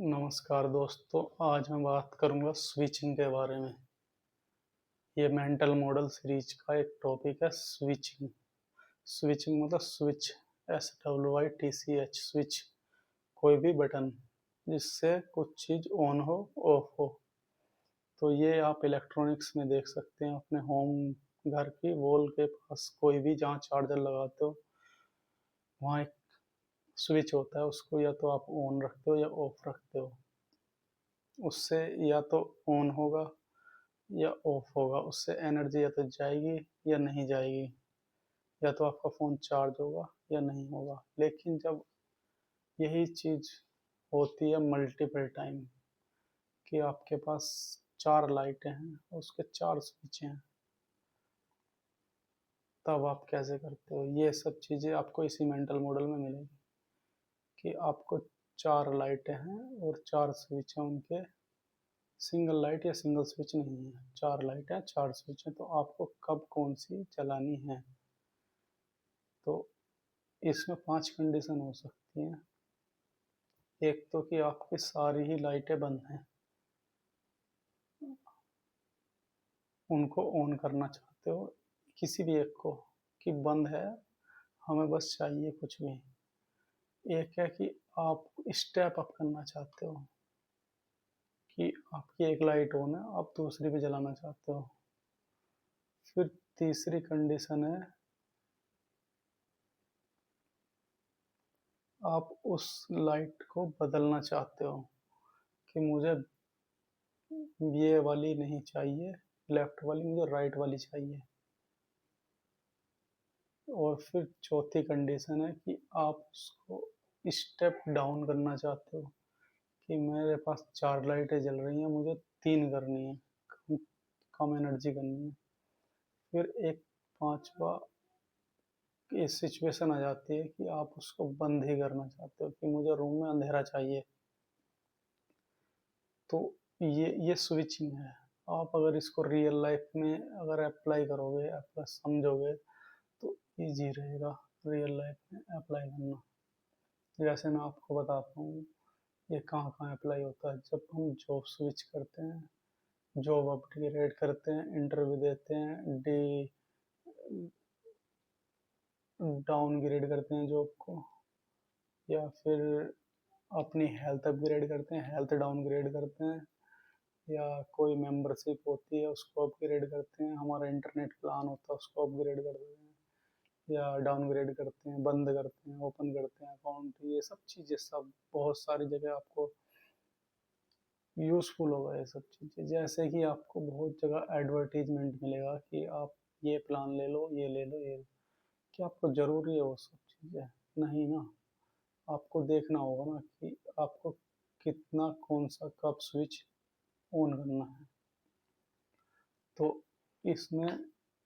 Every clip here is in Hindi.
नमस्कार दोस्तों, आज मैं बात करूंगा स्विचिंग के बारे में। ये मेंटल मॉडल सीरीज का एक टॉपिक है स्विचिंग। स्विचिंग मतलब स्विच, SWITCH, स्विच, कोई भी बटन जिससे कुछ चीज ऑन हो, ऑफ हो। तो ये आप इलेक्ट्रॉनिक्स में देख सकते हैं, अपने होम घर की वॉल के पास कोई भी जहाँ चार्जर लगाते हो वहाँ एक स्विच होता है, उसको या तो आप ऑन रखते हो या ऑफ रखते हो। उससे या तो ऑन होगा या ऑफ होगा, उससे एनर्जी या तो जाएगी या नहीं जाएगी, या तो आपका फ़ोन चार्ज होगा या नहीं होगा। लेकिन जब यही चीज़ होती है मल्टीपल टाइम कि आपके पास चार लाइटें हैं, उसके चार स्विच हैं, तब आप कैसे करते हो? ये सब चीज़ें आपको इसी मेंटल मॉडल में मिलेगी कि आपको चार लाइटें हैं और चार स्विच हैं, उनके सिंगल लाइट या सिंगल स्विच नहीं है, चार लाइट है, चार स्विच है, तो आपको कब कौन सी चलानी है। तो इसमें 5 कंडीशन हो सकती हैं। एक तो कि आपकी सारी ही लाइटें बंद हैं, उनको ऑन करना चाहते हो, किसी भी एक को, कि बंद है, हमें बस चाहिए कुछ भी। एक है कि आप स्टेप अप करना चाहते हो, कि आपकी एक लाइट ऑन है, आप दूसरी भी जलाना चाहते हो। फिर तीसरी कंडीशन है, आप उस लाइट को बदलना चाहते हो, कि मुझे ये वाली नहीं चाहिए, लेफ्ट वाली, मुझे राइट वाली चाहिए। और फिर चौथी कंडीशन है कि आप उसको स्टेप डाउन करना चाहते हो, कि मेरे पास चार लाइटें जल रही हैं, मुझे तीन करनी है, कम कम एनर्जी करनी है। फिर एक पांचवा इस सिचुएशन आ जाती है कि आप उसको बंद ही करना चाहते हो, कि मुझे रूम में अंधेरा चाहिए। तो ये स्विचिंग है। आप अगर इसको रियल लाइफ में अगर अप्लाई करोगे, अप्लाई समझोगे, तो इजी रहेगा रियल लाइफ में अप्लाई करना। जैसे मैं आपको बताता हूँ ये कहाँ कहाँ अप्लाई होता है। जब हम जॉब स्विच करते हैं, जॉब अपग्रेड करते हैं, इंटरव्यू देते हैं, डाउनग्रेड करते हैं जॉब को, या फिर अपनी हेल्थ अपग्रेड करते हैं, हेल्थ डाउनग्रेड करते हैं, या कोई मेंबरशिप होती है उसको अपग्रेड करते हैं, हमारा इंटरनेट प्लान होता है उसको अपग्रेड कर देते हैं, या डाउनग्रेड करते हैं, बंद करते हैं, ओपन करते हैं अकाउंट। ये सब चीज़ें सब बहुत सारी जगह आपको यूज़फुल होगा ये सब चीज़ें। जैसे कि आपको बहुत जगह एडवर्टीजमेंट मिलेगा कि आप ये प्लान ले लो, ये ले लो, ये लो। क्या आपको ज़रूरी है वो सब चीज़ें? नहीं ना। आपको देखना होगा ना कि आपको कितना कौन सा कब स्विच ऑन करना है। तो इसमें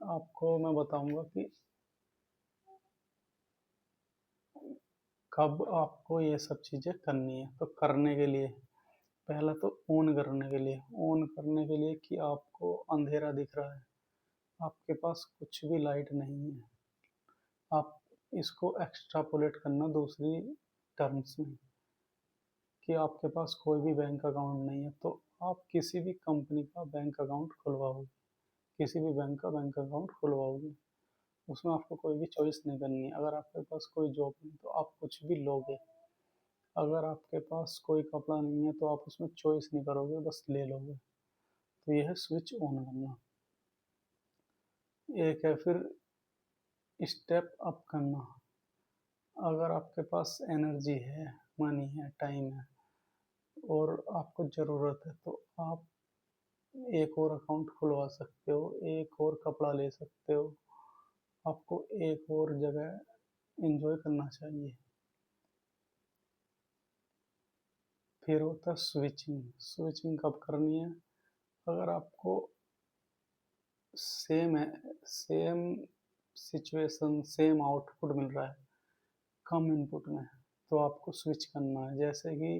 आपको मैं बताऊंगा कि कब आपको ये सब चीज़ें करनी है। तो करने के लिए पहला तो ऑन करने के लिए, ऑन करने के लिए कि आपको अंधेरा दिख रहा है, आपके पास कुछ भी लाइट नहीं है। आप इसको एक्स्ट्रापोलेट करना दूसरी टर्म्स में, कि आपके पास कोई भी बैंक अकाउंट नहीं है, तो आप किसी भी कंपनी का बैंक अकाउंट खुलवाओगे, किसी भी बैंक का बैंक अकाउंट खुलवाओगे, उसमें आपको कोई भी चॉइस नहीं करनी है। अगर आपके पास कोई जॉब नहीं तो आप कुछ भी लोगे। अगर आपके पास कोई कपड़ा नहीं है तो आप उसमें चॉइस नहीं करोगे, बस ले लोगे। तो यह है स्विच ऑन करना। एक है फिर स्टेप अप करना। अगर आपके पास एनर्जी है, मनी है, टाइम है और आपको ज़रूरत है, तो आप एक और अकाउंट खुलवा सकते हो, एक और कपड़ा ले सकते हो। आपको एक और जगह एंजॉय करना चाहिए। फिर होता है स्विचिंग। स्विचिंग कब करनी है? अगर आपको सेम है, सेम सिचुएशन, सेम आउटपुट मिल रहा है कम इनपुट में, तो आपको स्विच करना है। जैसे कि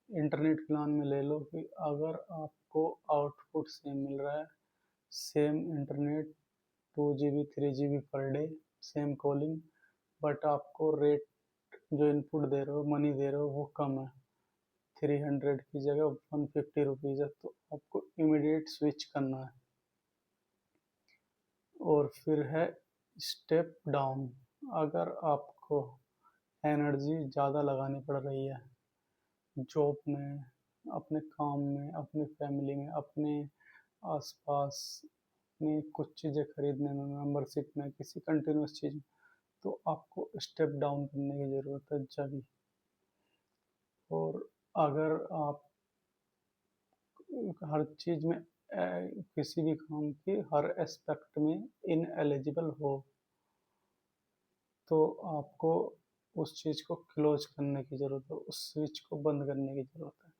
इंटरनेट प्लान में ले लो कि अगर आपको आउटपुट सेम मिल रहा है, same internet, 2 GB 3 GB per day, same calling, but आपको रेट जो इनपुट दे रहे हो, मनी दे रहे हो, वो कम है, 300 की जगह 150 रुपीज़ है, तो आपको इमीडिएट स्विच करना है। और फिर है स्टेप डाउन। अगर आपको एनर्जी ज़्यादा लगानी पड़ रही है जॉब में, अपने काम में, अपनी फैमिली में, अपने आसपास में कुछ चीज़ें खरीदने में, मेंबरशिप में, किसी कंटिन्यूस चीज़ में, तो आपको स्टेप डाउन करने की ज़रूरत है जब। और अगर आप हर चीज़ में किसी भी काम की हर एस्पेक्ट में इन एलिजिबल हो, तो आपको उस चीज़ को क्लोज करने की ज़रूरत है, उस स्विच को बंद करने की ज़रूरत है।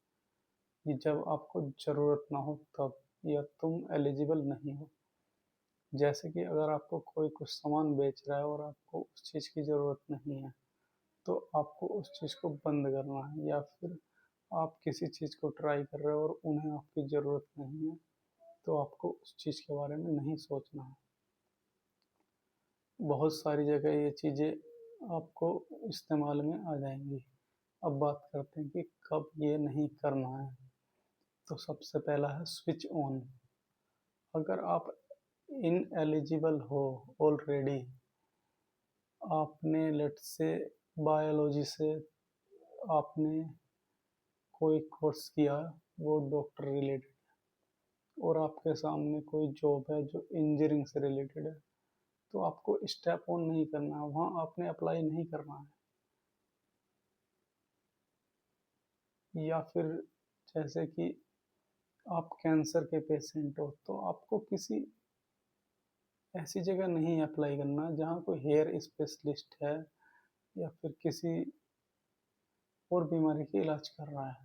ये जब आपको ज़रूरत ना हो तब, या तुम एलिजिबल नहीं हो। जैसे कि अगर आपको कोई कुछ सामान बेच रहा है और आपको उस चीज़ की ज़रूरत नहीं है, तो आपको उस चीज़ को बंद करना है। या फिर आप किसी चीज़ को ट्राई कर रहे हो और उन्हें आपकी ज़रूरत नहीं है, तो आपको उस चीज़ के बारे में नहीं सोचना है। बहुत सारी जगह ये चीज़ें आपको इस्तेमाल में आ जाएंगी। अब बात करते हैं कि कब ये नहीं करना है। तो सबसे पहला है स्विच ऑन। अगर आप इन एलिजिबल हो ऑलरेडी, आपने लेट से बायोलॉजी से आपने कोई कोर्स किया, वो डॉक्टर रिलेटेड, और आपके सामने कोई जॉब है जो इंजीनियरिंग से रिलेटेड है, तो आपको स्टेप ऑन नहीं करना है, वहाँ आपने अप्लाई नहीं करना है। या फिर जैसे कि आप कैंसर के पेशेंट हो, तो आपको किसी ऐसी जगह नहीं अप्लाई करना जहाँ कोई हेयर स्पेशलिस्ट है या फिर किसी और बीमारी की इलाज कर रहा है।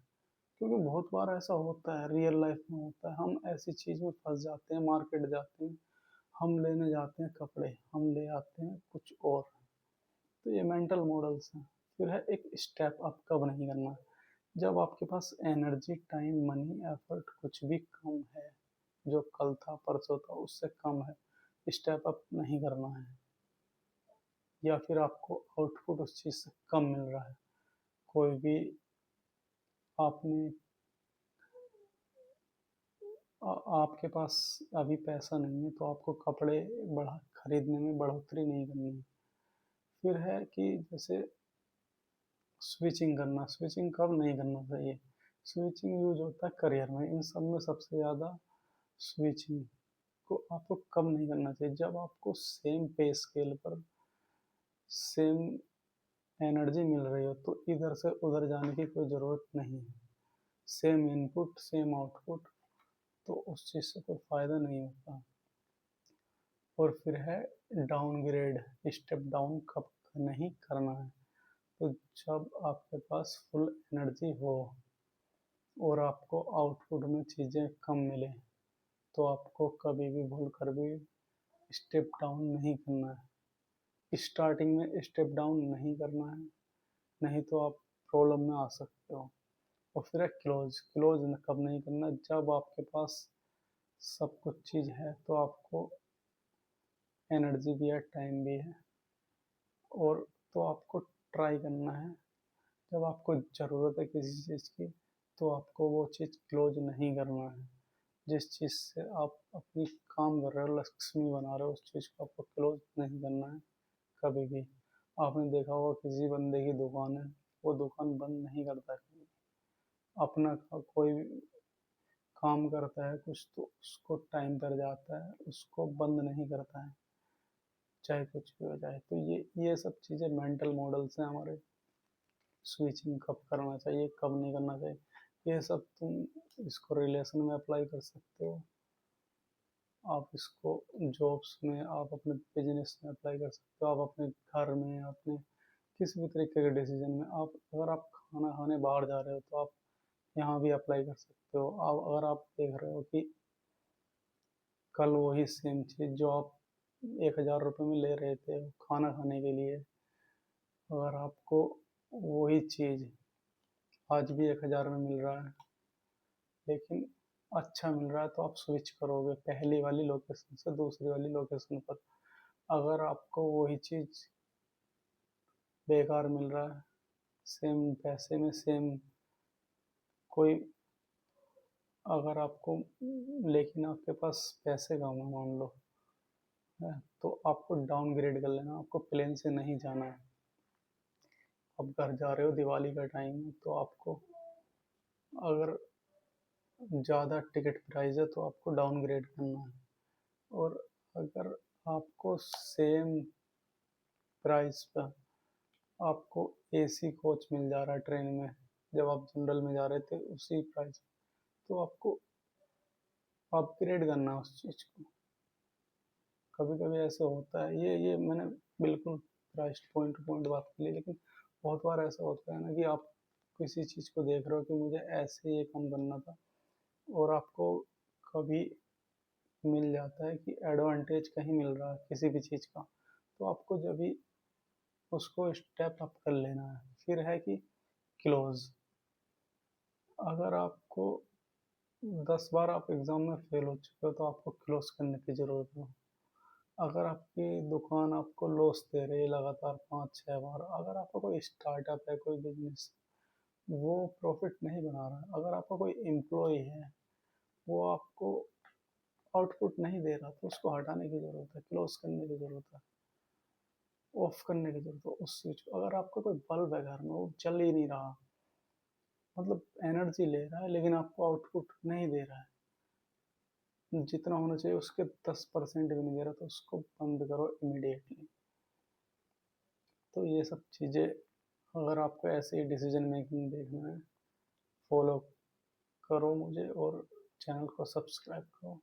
क्योंकि बहुत बार ऐसा होता है, रियल लाइफ में होता है, हम ऐसी चीज़ में फंस जाते हैं, मार्केट जाते हैं, हम लेने जाते हैं कपड़े, हम ले आते हैं कुछ और। तो ये मेंटल मॉडल्स हैं। फिर है एक स्टेप अप कब नहीं करना, जब आपके पास एनर्जी, टाइम, मनी, एफर्ट कुछ भी कम है, जो कल था परसों था उससे कम है, स्टेप अप नहीं करना है। या फिर आपको आउटपुट उस चीज़ से कम मिल रहा है, कोई भी आपने आपके पास अभी पैसा नहीं है, तो आपको कपड़े बढ़ा खरीदने में बढ़ोतरी नहीं करनी है। फिर है कि जैसे स्विचिंग करना। स्विचिंग कब नहीं करना चाहिए? स्विचिंग यूज होता है करियर में, इन सब में सबसे ज़्यादा स्विचिंग को आपको कब नहीं करना चाहिए, जब आपको सेम पे स्केल पर सेम एनर्जी मिल रही हो, तो इधर से उधर जाने की कोई ज़रूरत नहीं है। सेम इनपुट सेम आउटपुट, तो उस चीज़ से कोई फ़ायदा नहीं होता। और फिर है डाउनग्रेड। स्टेप डाउन कब नहीं करना है? तो जब आपके पास फुल एनर्जी हो और आपको आउटपुट में चीज़ें कम मिले, तो आपको कभी भी भूल कर भी स्टेप डाउन नहीं करना है। स्टार्टिंग में स्टेप डाउन नहीं करना है, नहीं तो आप प्रॉब्लम में आ सकते हो। और फिर है क्लोज। क्लोज कब नहीं करना? जब आपके पास सब कुछ चीज़ है, तो आपको एनर्जी भी है, टाइम भी है, और तो आपको ट्राई करना है। जब आपको ज़रूरत है किसी चीज़ की, तो आपको वो चीज़ क्लोज नहीं करना है। जिस चीज़ से आप अपनी काम कर रहे हो, लक्ष्मी बना रहे हो, उस चीज़ को आपको क्लोज नहीं करना है कभी भी। आपने देखा होगा किसी बंदे की दुकान है, वो दुकान बंद नहीं करता है। अपना कोई भी काम करता है कुछ, तो उसको टाइम पर जाता है, उसको बंद नहीं करता है, चाहे कुछ भी हो जाए। तो ये सब चीज़ें मेंटल मॉडल्स हैं हमारे। स्विचिंग कब करना चाहिए, कब नहीं करना चाहिए, ये सब तुम इसको रिलेशन में अप्लाई कर सकते हो, आप इसको जॉब्स में, आप अपने बिजनेस में अप्लाई कर सकते हो, आप अपने घर में, अपने किसी भी तरीके के डिसीजन में। आप अगर आप खाना खाने बाहर जा रहे हो, तो आप यहाँ भी अप्लाई कर सकते हो। आप अगर आप देख रहे हो कि कल वही सेम चीज़ जो आप 1,000 रुपये में ले रहे थे खाना खाने के लिए, अगर आपको वही चीज़ आज भी 1,000 में मिल रहा है, लेकिन अच्छा मिल रहा है, तो आप स्विच करोगे पहली वाली लोकेशन से दूसरी वाली लोकेशन पर। अगर आपको वही चीज़ बेकार मिल रहा है, सेम पैसे में, सेम कोई अगर आपको, लेकिन आपके पास पैसे कम है मान लो, है, तो आपको डाउनग्रेड कर लेना, आपको प्लेन से नहीं जाना है। अब घर जा रहे हो दिवाली का टाइम है, तो आपको अगर ज़्यादा टिकट प्राइस है तो आपको डाउनग्रेड करना है। और अगर आपको सेम प्राइस पर आपको एसी कोच मिल जा रहा है ट्रेन में, जब आप जनरल में जा रहे थे उसी प्राइस, तो आपको अपग्रेड करना है उस चीज़ को। कभी कभी ऐसे होता है, ये मैंने बिल्कुल प्राइस पॉइंट टू पॉइंट बात की, लेकिन बहुत बार ऐसा होता है ना कि आप किसी चीज़ को देख रहे हो कि मुझे ऐसे ये काम करना था, और आपको कभी मिल जाता है कि एडवांटेज कहीं मिल रहा है किसी भी चीज़ का, तो आपको जब भी उसको स्टेप अप कर लेना है। फिर है कि क्लोज, अगर आपको 10 बार आप एग्ज़ाम में फेल हो चुके हो तो आपको क्लोज करने की ज़रूरत है। अगर आपकी दुकान आपको लॉस दे रही है लगातार 5-6 बार, अगर आपका कोई स्टार्टअप है, कोई बिजनेस, वो प्रॉफिट नहीं बना रहा है, अगर आपका कोई एम्प्लॉय है वो आपको आउटपुट नहीं दे रहा, तो उसको हटाने की ज़रूरत है, क्लोज करने की ज़रूरत है, ऑफ करने की ज़रूरत है उस स्विच को। अगर आपका कोई बल्ब है घर में वो चल ही नहीं रहा, मतलब एनर्जी ले रहा है लेकिन आपको आउटपुट नहीं दे रहा है जितना होना चाहिए, उसके 10% भी नहीं दे रहा, तो उसको बंद करो इमीडिएटली। तो ये सब चीज़ें, अगर आपको ऐसे ही डिसीजन मेकिंग देखना है, फॉलो करो मुझे और चैनल को सब्सक्राइब करो।